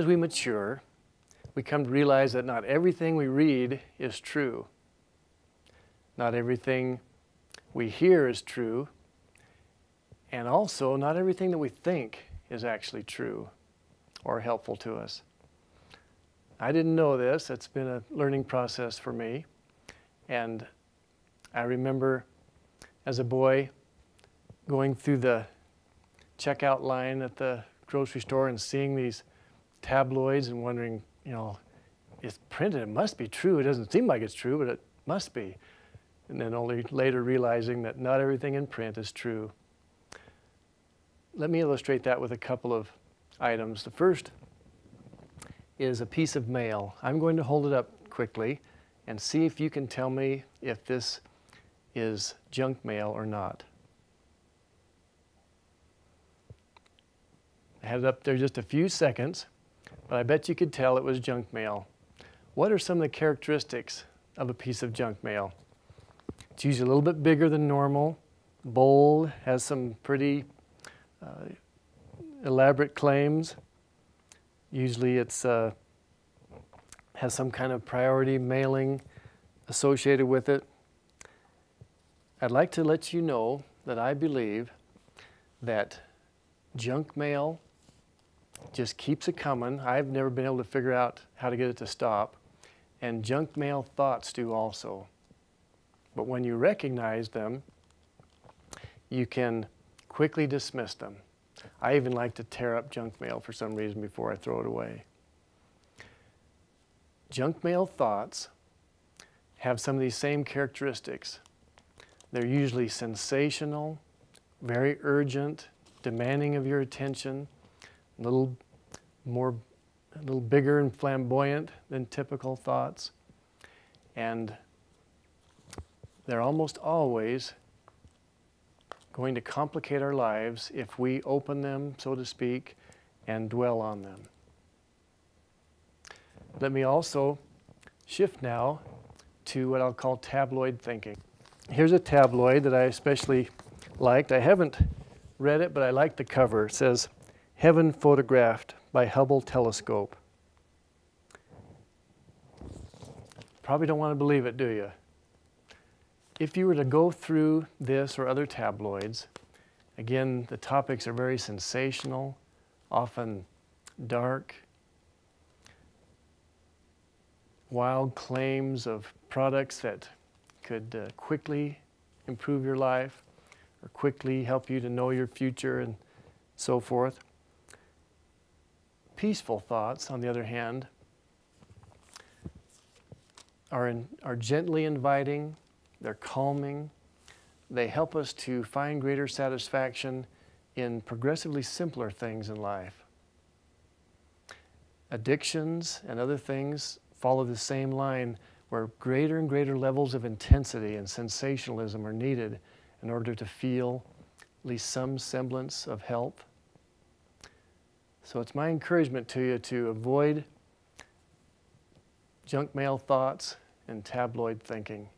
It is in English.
As we mature, we come to realize that not everything we read is true. Not everything we hear is true. And also, not everything that we think is actually true or helpful to us. I didn't know this. It's been a learning process for me. And I remember as a boy going through the checkout line at the grocery store and seeing these tabloids and wondering, you know, it's printed, it must be true. It doesn't seem like it's true, but it must be. And then only later realizing that not everything in print is true. Let me illustrate that with a couple of items. The first is a piece of mail. I'm going to hold it up quickly and see if you can tell me if this is junk mail or not. I had it up there just a few seconds, but I bet you could tell it was junk mail. What are some of the characteristics of a piece of junk mail? It's usually a little bit bigger than normal, bold, has some pretty elaborate claims. Usually it's has some kind of priority mailing associated with it. I'd like to let you know that I believe that junk mail just keeps it coming. I've never been able to figure out how to get it to stop. And junk mail thoughts do also. But when you recognize them, you can quickly dismiss them. I even like to tear up junk mail for some reason before I throw it away. Junk mail thoughts have some of these same characteristics. They're usually sensational, very urgent, demanding of your attention, a little bigger and flamboyant than typical thoughts. And they're almost always going to complicate our lives if we open them, so to speak, and dwell on them. Let me also shift now to what I'll call tabloid thinking. Here's a tabloid that I especially liked. I haven't read it, but I like the cover. It says, "Heaven Photographed by Hubble Telescope." Probably don't want to believe it, do you? If you were to go through this or other tabloids, again, the topics are very sensational, often dark, wild claims of products that could quickly improve your life or quickly help you to know your future and so forth. Peaceful thoughts, on the other hand, are gently inviting, they're calming, they help us to find greater satisfaction in progressively simpler things in life. Addictions and other things follow the same line where greater and greater levels of intensity and sensationalism are needed in order to feel at least some semblance of health. So it's my encouragement to you to avoid junk mail thoughts and tabloid thinking.